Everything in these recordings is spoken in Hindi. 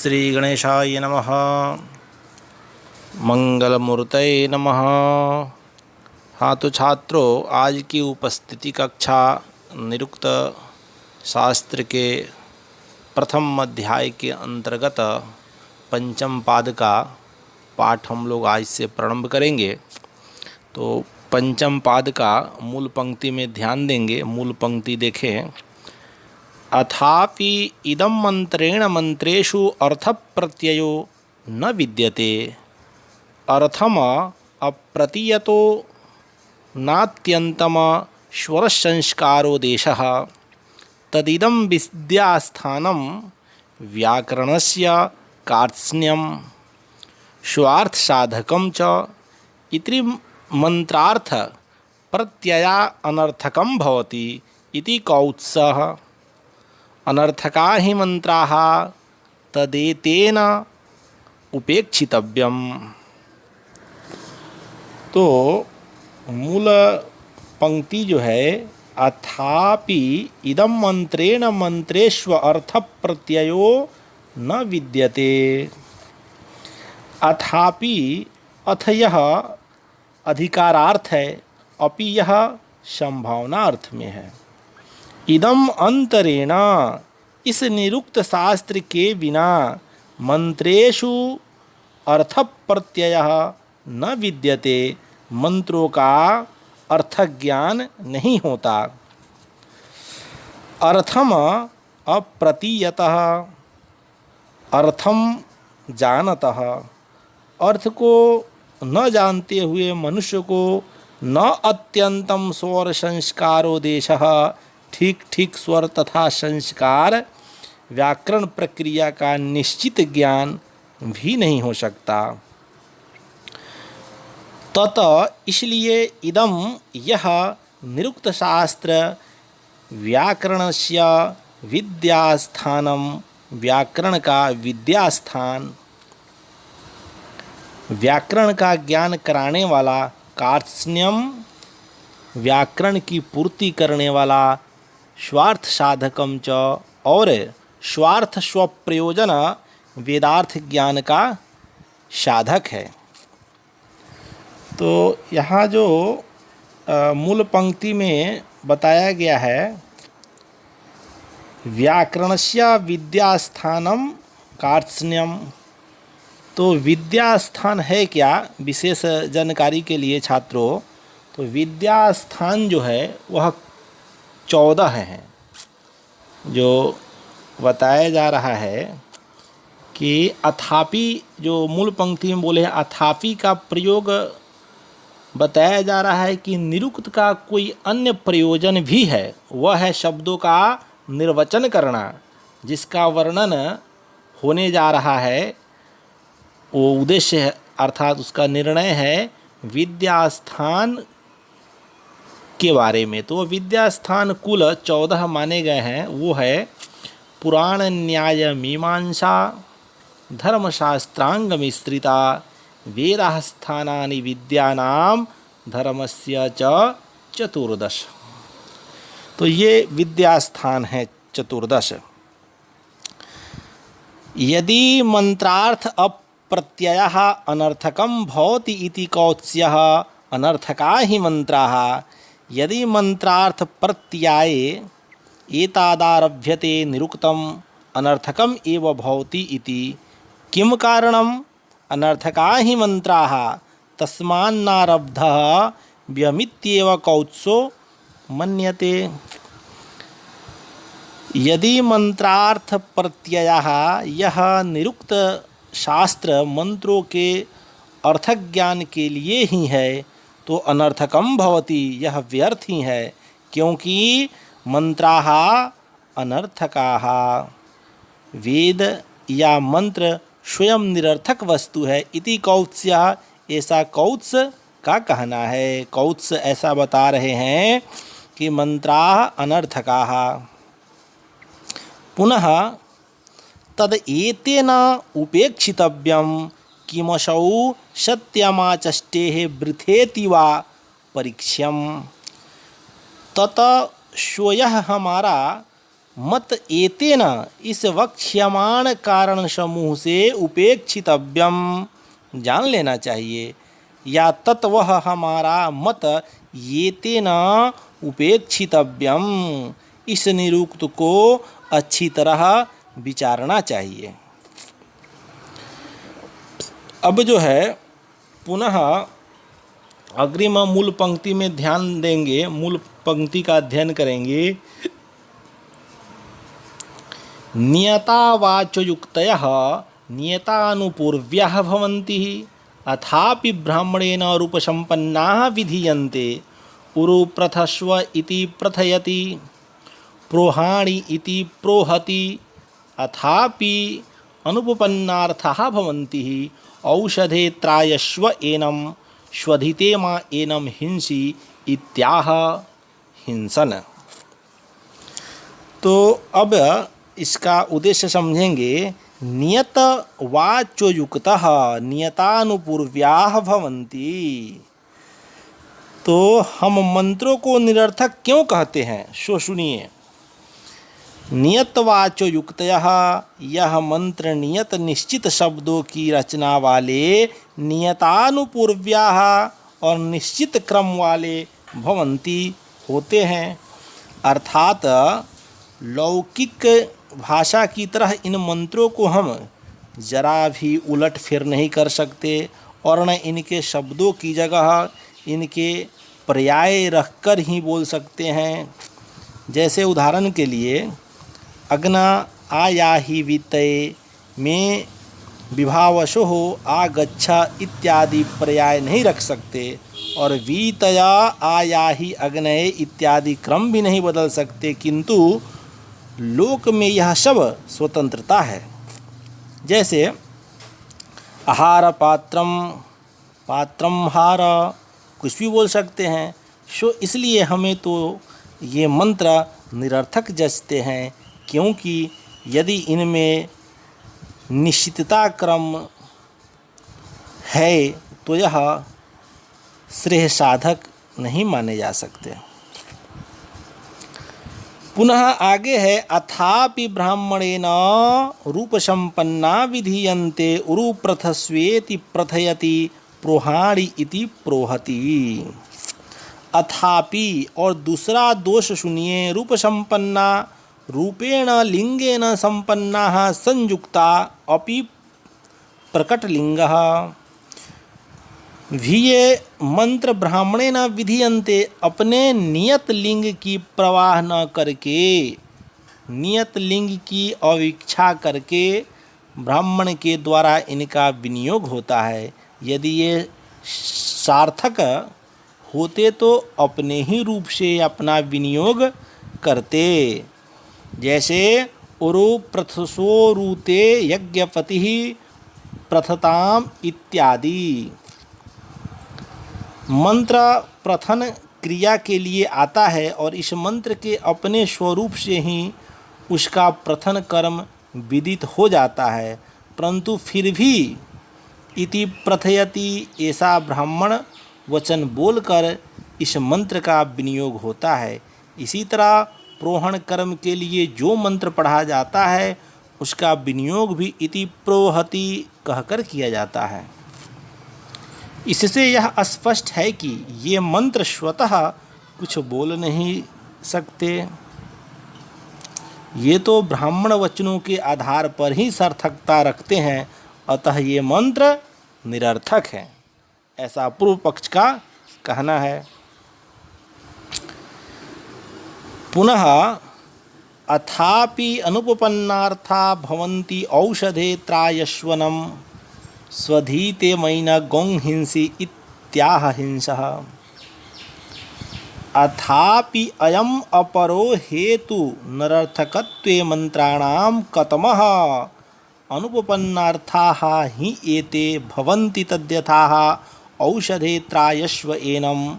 श्री गणेशाय नमः। मंगलमूर्तये नमः। हाँ तो छात्रों, आज की उपस्थिति कक्षा निरुक्त शास्त्र के प्रथम अध्याय के अंतर्गत पंचम पाद का पाठ हम लोग आज से प्रारंभ करेंगे। तो पंचम पाद का मूल पंक्ति में ध्यान देंगे। मूल पंक्ति देखें। अथापि इदं मंत्रेण मंत्रेषु अर्थ प्रत्ययो न विद्यते, अर्थम अप्रतीयतो नात्यंतम स्वर संस्कारो देशः, तदिदं विद्यास्थानं व्याकरणस्य कार्त्स्न्यं स्वार्थ साधकं च इति मंत्रार्थ प्रत्यया अनर्थकं भवति इति कौत्सः। अनर्थका हि मंत्राः तदेतेन उपेक्षितव्यम। तो मूल पंक्ति जो है, अथापि इदं मंत्रेण मंत्रेष्व अर्थ प्रत्ययो न विद्यते। अथापि, अथ यह अधिकारार्थ है, अपि यह संभावना अर्थ में है। इदम अंतरेण, इस निरुक्त शास्त्र के बिना मंत्रेषु अर्थ प्रत्यय न विद्यते, मंत्रों का अर्थ ज्ञान नहीं होता। अर्थम अप्रतीयतः, अर्थम जानतः, अर्थ को न जानते हुए मनुष्य को न अत्यंतम स्वर संस्कारो देशः, ठीक ठीक स्वर तथा संस्कार व्याकरण प्रक्रिया का निश्चित ज्ञान भी नहीं हो सकता। तत, इसलिए इदम यह निरुक्त शास्त्र व्याकरणस्य विद्यास्थानम, व्याकरण का विद्यास्थान, व्याकरण का ज्ञान कराने वाला, कार्त्स्न्यम, व्याकरण की पूर्ति करने वाला, स्वार्थ साधकम च, और स्वार्थ स्वप्रयोजन वेदार्थ ज्ञान का साधक है। तो यहाँ जो मूल पंक्ति में बताया गया है, व्याकरणस्य विद्यास्थानम कार्त्स्न्यम, तो विद्यास्थान है क्या, विशेष जानकारी के लिए छात्रों, तो विद्यास्थान जो है वह 14 हैं। जो बताया जा रहा है कि अथापि, जो मूल पंक्ति में बोले हैं, अथापि का प्रयोग बताया जा रहा है कि निरुक्त का कोई अन्य प्रयोजन भी है, वह है शब्दों का निर्वचन करना। जिसका वर्णन होने जा रहा है वो उद्देश्य है, अर्थात उसका निर्णय है विद्यास्थान के बारे में। तो विद्यास्थान कुल 14 माने गए हैं। वो है पुराण न्याय मीमांसा धर्मशास्त्रांग मिश्रिता वेदाः स्थानानि विद्यानाम धर्मस्य च 14। तो ये विद्यास्थान है 14। यदि मंत्रार्थ अप्रत्ययः अनर्थकं भवति इति कौत्स्यः, अनर्थका हि मंत्राः। यदि मंत्रार्थ प्रत्ययाये एतादारभ्यते निरुक्तम अनर्थकम एव भवति इति किम कारणम, अनर्थका हि मंत्राः तस्मान्नारब्धः व्यमित्येव कौत्सो मन्यते। यदि मंत्रार्थ प्रत्ययः, यह निरुक्त शास्त्र मंत्रों के अर्थ ज्ञान के लिए ही है, तो अनर्थकम भवति, यह व्यर्थ ही है, क्योंकि मंत्राः अनर्थकाः। वेद या मंत्र स्वयं निरर्थक वस्तु है। इति कौत्स्यः, ऐसा कौत्स का कहना है। कौत्स ऐसा बता रहे हैं कि मंत्राः अनर्थकाः। पुनः तद एतेन उपेक्षितव्यम किमसौ सत्यमाचष्टेः वृथेति वा परीक्ष्यम। तत सो यह हमारा मत एतेन इस वक्ष्यमाण कारण समूह से उपेक्षितव्यम, जान लेना चाहिए। या तत्वह हमारा मत एतेन उपेक्षितव्यम, इस निरुक्त को अच्छी तरह विचारना चाहिए। अब जो है पुनः अग्रिम मूल पंक्ति में ध्यान देंगे, मूल पंक्ति का अध्ययन करेंगे। नियतावाच्ययुक्तयः नियतानुपूर्व्याः भवन्ति अथापि ब्राह्मणेन रूपसम्पन्नाः विधीयन्ते। उरुप्रथस्व इति प्रथयति, प्रोहाणि इति प्रोहति, अथापि अनुपपन्नार्थाः भवन्ति। औषधे त्रायस्व एनं स्वधिते मा एनं हिंसी इत्याह हिंसन। तो अब इसका उद्देश्य समझेंगे। नियत वाच्ययुक्तः नियतानुपूर्व्याः भवन्ति। तो हम मंत्रों को निरर्थक क्यों कहते हैं, सो सुनिए। नियतवाच्ययुक्तयः, यह मंत्र नियत निश्चित शब्दों की रचना वाले नियतानुपूर्व्याः और निश्चित क्रम वाले भवन्ति होते हैं। अर्थात लौकिक भाषा की तरह इन मंत्रों को हम जरा भी उलट फिर नहीं कर सकते और न इनके शब्दों की जगह इनके पर्याय रखकर ही बोल सकते हैं। जैसे उदाहरण के लिए अग्ना आयाहि वितये में विभावशो आगच्छा इत्यादि पर्याय नहीं रख सकते और वीतया आयाहि अग्नये इत्यादि क्रम भी नहीं बदल सकते, किंतु लोक में यह सब स्वतंत्रता है। जैसे आहार पात्रम, पात्रम हार, कुछ भी बोल सकते हैं। सो इसलिए हमें तो ये मंत्र निरर्थक जचते हैं, क्योंकि यदि इनमें निश्चितता क्रम है तो यह श्रेय साधक नहीं माने जा सकते। पुनः आगे है अथापि ब्राह्मणेन रूपसम्पन्ना विधीयन्ते उरुप्रथस्वेति प्रथयति प्रोहाणि इति प्रोहति। अथापि और दूसरा दोष सुनिए। रूपसम्पन्ना, रूपेण लिंगेन संपन्नाः संयुक्ता अपि प्रकटलिंगः। भी ये मंत्र ब्राह्मणेन विधीयन्ते, अपने नियत लिंग की प्रवाह न करके, नियत लिंग की अवीक्षा करके ब्राह्मण के द्वारा इनका विनियोग होता है। यदि ये सार्थक होते तो अपने ही रूप से अपना विनियोग करते। जैसे उरु प्रथसोरुते यज्ञपति प्रथताम इत्यादि। मंत्र प्रथन क्रिया के लिए आता है और इस मंत्र के अपने स्वरूप से ही उसका प्रथन कर्म विदित हो जाता है, परंतु फिर भी इति प्रथयति ऐसा ब्राह्मण वचन बोलकर इस मंत्र का विनियोग होता है। इसी तरह प्रोहण कर्म के लिए जो मंत्र पढ़ा जाता है उसका विनियोग भी इति प्रोहति कहकर किया जाता है। इससे यह स्पष्ट है कि ये मंत्र स्वतः कुछ बोल नहीं सकते, ये तो ब्राह्मण वचनों के आधार पर ही सार्थकता रखते हैं, अतः ये मंत्र निरर्थक है, ऐसा पूर्व पक्ष का कहना है। पुनः अथापि अनुपपन्नार्था भवन्ति औषधे त्रायस्वनम स्वधीते मैन गौंहिंसी इत्याह हिंसः। अथापि अयम अपरो हेतु नरर्थकत्वे मंत्राणाम कतमः अनुपपन्नार्थाः हि एते भवन्ति तद्यथाः औषधे त्रायस्व एनं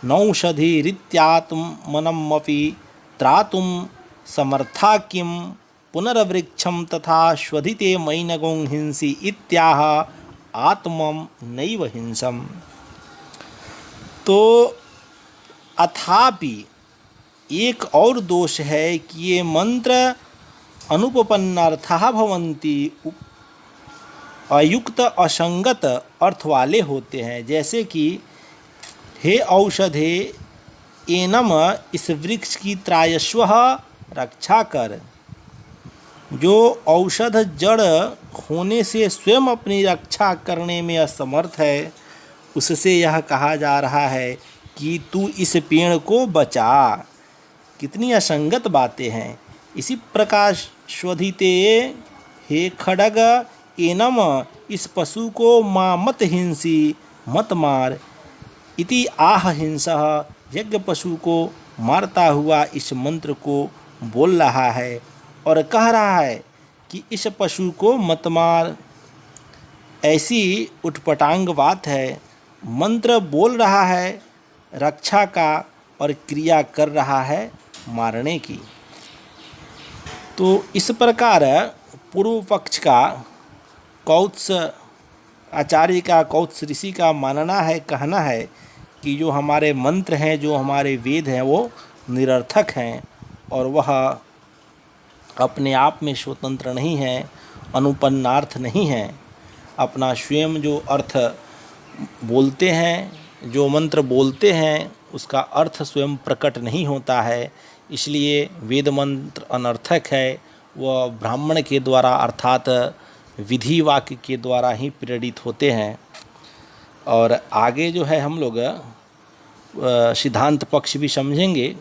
नौषधिरित्यात्मनमपि त्रातुं समर्था किं पुनर्वृक्षं तथा स्वधिते मैनगों हिंसी इत्याह आत्मं नैव हिंसम। तो अथापि एक और दोष है कि ये मंत्र अनुपपन्नार्थाः भवन्ति, अयुक्त असंगत अर्थ वाले होते हैं। जैसे कि हे औषधे एनम, इस वृक्ष की त्रायस्व रक्षा कर। जो औषध जड़ होने से स्वयं अपनी रक्षा करने में असमर्थ है, उससे यह कहा जा रहा है कि तू इस पेड़ को बचा। कितनी असंगत बातें हैं। इसी प्रकार स्वधिते हे खड्ग एनम, इस पशु को मां मत हिंसी, मत मार। इति आह हिंसः, यज्ञ पशु को मारता हुआ इस मंत्र को बोल रहा है और कह रहा है कि इस पशु को मत मार। ऐसी उटपटांग बात है। मंत्र बोल रहा है रक्षा का और क्रिया कर रहा है मारने की। तो इस प्रकार पूर्व पक्ष का कौत्स आचार्य का, कौत्स ऋषि का मानना है, कहना है कि जो हमारे मंत्र हैं, जो हमारे वेद हैं, वो निरर्थक हैं और वह अपने आप में स्वतंत्र नहीं है, अनुपन्नार्थ नहीं है। अपना स्वयं जो अर्थ बोलते हैं, जो मंत्र बोलते हैं, उसका अर्थ स्वयं प्रकट नहीं होता है। इसलिए वेद मंत्र अनर्थक है। वह ब्राह्मण के द्वारा अर्थात विधि वाक्य के द्वारा ही प्रेरित होते हैं। और आगे जो है हम लोग सिद्धांत पक्ष भी समझेंगे।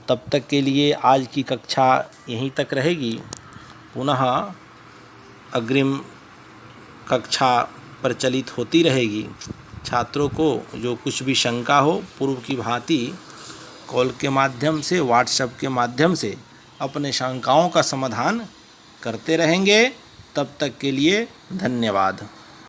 तब तक के लिए आज की कक्षा यहीं तक रहेगी। पुनः अग्रिम कक्षा प्रचलित होती रहेगी। छात्रों को जो कुछ भी शंका हो, पूर्व की भांति कॉल के माध्यम से, व्हाट्सएप के माध्यम से अपने शंकाओं का समाधान करते रहेंगे। तब तक के लिए धन्यवाद।